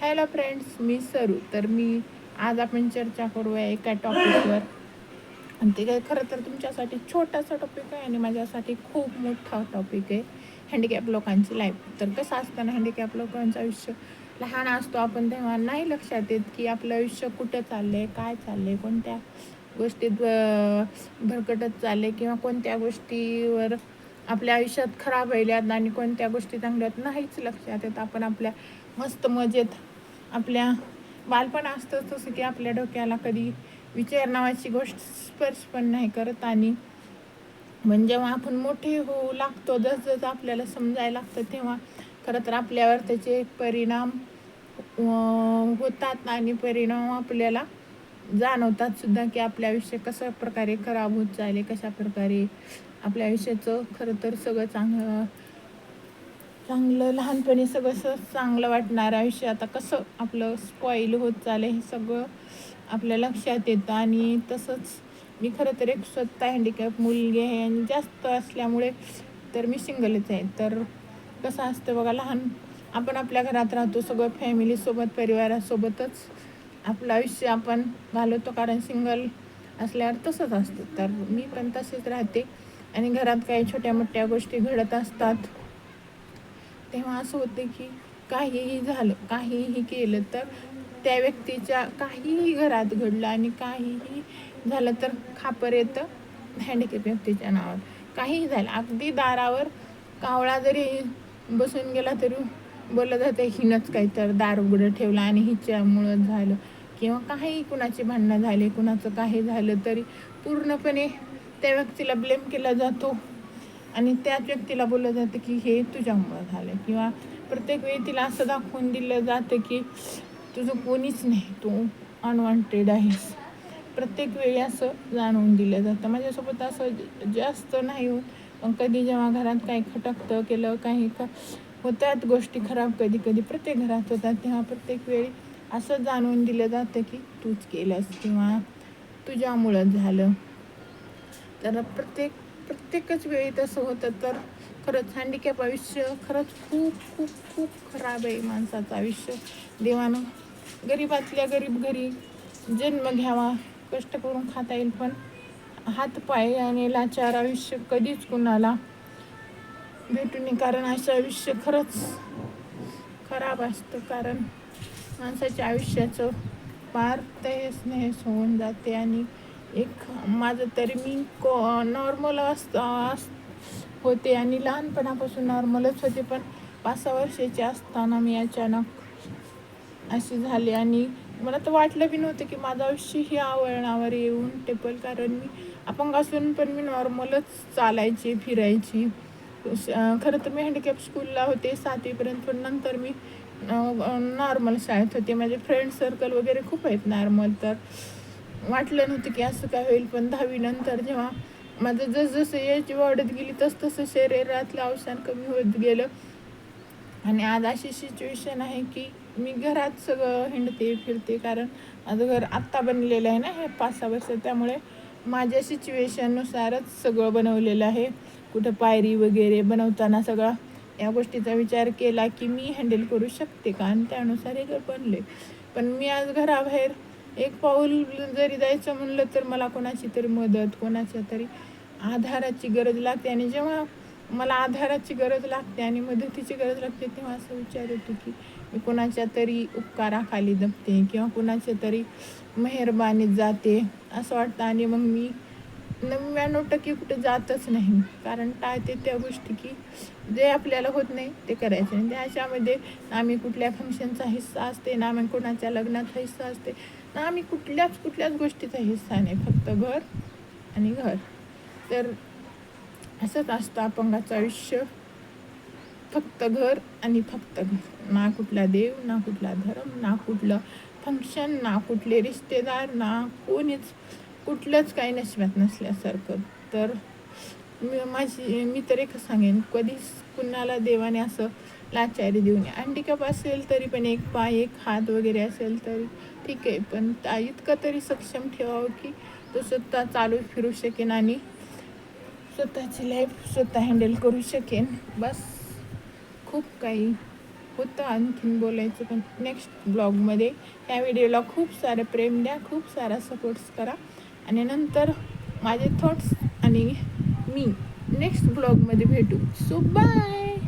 Hello friends, मी सरू. तर आज आपण चर्चा करूया एका टॉपिकवर. आणि ते काय खरं तर तुमच्यासाठी छोटासा टॉपिक आहे आणि माझ्यासाठी खूप मोठा टॉपिक आहे. हँडिकॅप लोकांची लाईफ. तर कसं असतं ना, हँडिकॅप लोकांचं आयुष्य लहान असतो आपण तेव्हा नाही लक्षात येत की आपलं आयुष्य कुठं चाललं आहे, काय चाललं आहे, कोणत्या गोष्टीत भरकटत चालले किंवा कोणत्या गोष्टीवर आपल्या आयुष्यात खराब व्हायल्यात आणि कोणत्या गोष्टी चांगल्यात नाहीच लक्षात येत. आपण आपल्या मस्त मजेत आपल्या बालपण असतं तसं की आपल्या डोक्याला कधी विचार नावाची गोष्ट स्पर्श पण नाही करत. आणि म्हणजे जेव्हा आपण मोठे होऊ लागतो, जसं आपल्याला समजायला लागतं तेव्हा खरं तर आपल्यावर त्याचे परिणाम होतात आणि परिणाम आपल्याला जाणवतात सुद्धा की आपल्या आयुष्य कशा प्रकारे खराब होत चालले, कशा प्रकारे आपल्या आयुष्याचं खरं तर सगळं चांगलं लहानपणी सगळं चांगलं वाटणारं आयुष्य आता कसं आपलं स्पॉईल होत चाललं हे सगळं आपल्या लक्षात येतं. आणि तसंच मी खरं तर एक स्वतः हँडिकॅप मुलगी आहे आणि जास्त असल्यामुळे तर मी सिंगलच आहे. तर कसं असतं बघा, आपण आपल्या घरात राहतो, सगळं फॅमिलीसोबत परिवारासोबतच आपलं आयुष्य आपण घालवतो, कारण सिंगल असल्यावर तसंच असतं. तर मी पण तसेच राहते आणि घरात काही छोट्या मोठ्या गोष्टी घडत असतात तेव्हा असं होतं की काहीही झालं, काहीही केलं तर त्या व्यक्तीच्या काहीही घरात घडलं आणि काहीही झालं तर खापर येतं हँडिकॅप व्यक्तीच्या नावावर. काहीही झालं, अगदी दारावर कावळा जरी बसून गेला तरी बोललं जातं हिनंच काही तर दार उघडं ठेवलं आणि हिच्यामुळं झालं. किंवा काही कुणाची भांडणं झाली, कुणाचं काही झालं तरी पूर्णपणे त्या व्यक्तीला ब्लेम केला जातो आणि त्याच व्यक्तीला बोललं जातं की हे तुझ्यामुळं झालं. किंवा प्रत्येक वेळी तिला असं दाखवून दिलं जातं की तुझं कोणीच नाही, तू अनवॉन्टेड आहेस. प्रत्येक वेळी असं जाणवून दिलं जातं. माझ्यासोबत असं जास्त नाही होत, पण कधी जेव्हा घरात काही खटकतं केलं काही होतात गोष्टी खराब, कधी कधी प्रत्येक घरात होतात, तेव्हा प्रत्येक वेळी असं जाणवून दिलं जातं की तूच केलंस किंवा तुझ्यामुळं झालं. तर प्रत्येकच वेळी तसं होतं. तर खरंच हँडिकॅप आयुष्य खरंच खूप खूप खूप खराब आहे माणसाचं आयुष्य. देवानं गरीबातल्या गरीब घरी जन्म घ्यावा, कष्ट करून खाता येईल, पण हातपाय आणि लाचार आयुष्य कधीच कुणाला भेटू नये, कारण असं आयुष्य खरंच खराब असतं. कारण माणसाच्या आयुष्याचं पार तहेस नहेस होऊन जाते. आणि एक माझं तरी मी नॉर्मल होते आणि लहानपणापासून नॉर्मलच होते, पण 5-6 वर्षाची असताना मी अचानक अशी झाली आणि मला तर वाटलं बी नव्हतं की माझं आयुष्य ही आवळणावर येऊन टेपल. कारण मी अपंग असून पण मी नॉर्मलच चालायची, फिरायची. खरं तर मी हँडिकॅप स्कूलला होते 7वीपर्यंत, पण नंतर मी नॉर्मल शाळेत होते. माझे फ्रेंड सर्कल वगैरे खूप आहेत नॉर्मल. तर वाटलं नव्हतं की असं काय होईल, पण 10वी नंतर जेव्हा माझं जसं एज वाढत गेली तसं शरीरातलं अवसान कमी होत गेलं. आणि आज अशी सिच्युएशन आहे की मी घरात सगळं हिंडते फिरते, कारण माझं घर आत्ता बनलेलं आहे ना हे 5-6 वर्ष, त्यामुळे माझ्या सिच्युएशननुसारच सगळं बनवलेलं आहे. कुठं पायरी वगैरे बनवताना सगळा या गोष्टीचा विचार केला की मी हँडल करू शकते का, आणि त्यानुसार हे घर बनले. पण मी आज घराबाहेर एक पाऊल जरी जायचं म्हणलं तर मला कोणाची तरी मदत, कोणाच्या तरी आधाराची गरज लागते. आणि जेव्हा मला आधाराची गरज लागते आणि मदतीची गरज लागते तेव्हा असं विचार येतो की मी कोणाच्या तरी उपकाराखाली जगते किंवा कोणाच्या तरी मेहरबानीत जाते असं वाटतं. आणि मग मी 99% कुठे जातच नाही, कारण टाळते त्या गोष्टी की जे आपल्याला होत नाही ते करायचे नाही. त्याच्यामध्ये ना आम्ही कुठल्या फंक्शनचा हिस्सा असते, ना आम्ही कोणाच्या लग्नाचा हिस्सा असते, ना आम्ही कुठल्याच गोष्टीचा हिस्सा नाही, फक्त घर आणि घर. तर असंच असतं अपंगाचं आयुष्य, फक्त घर आणि फक्त घर. ना कुठला देव, ना कुठला धर्म, ना कुठलं फंक्शन, ना कुठले रिश्तेदार, ना कोणीच, कुठलंच काही नशिबात नसल्यासारखं. तर मी तर एकच सांगेन, कधीच कुणाला देवाने असं लाचारी देऊ नये. हँडिकॅप असेल तरी पण एक पाय एक हात वगैरे असेल तरी ठीक आहे, पण इतकं तरी सक्षम ठेवावं की तो स्वतः चालू फिरू शकेन आणि स्वतःची लाईफ स्वतः हँडल करू शकेन. बस, खूप काही होतं आणखीन बोलायचं, पण नेक्स्ट ब्लॉगमध्ये. या व्हिडिओला खूप सारं प्रेम द्या, खूप सारा सपोर्ट्स करा आणि नंतर माझे थॉट्स आणि मी नेक्स्ट ब्लॉगमध्ये भेटू. So bye.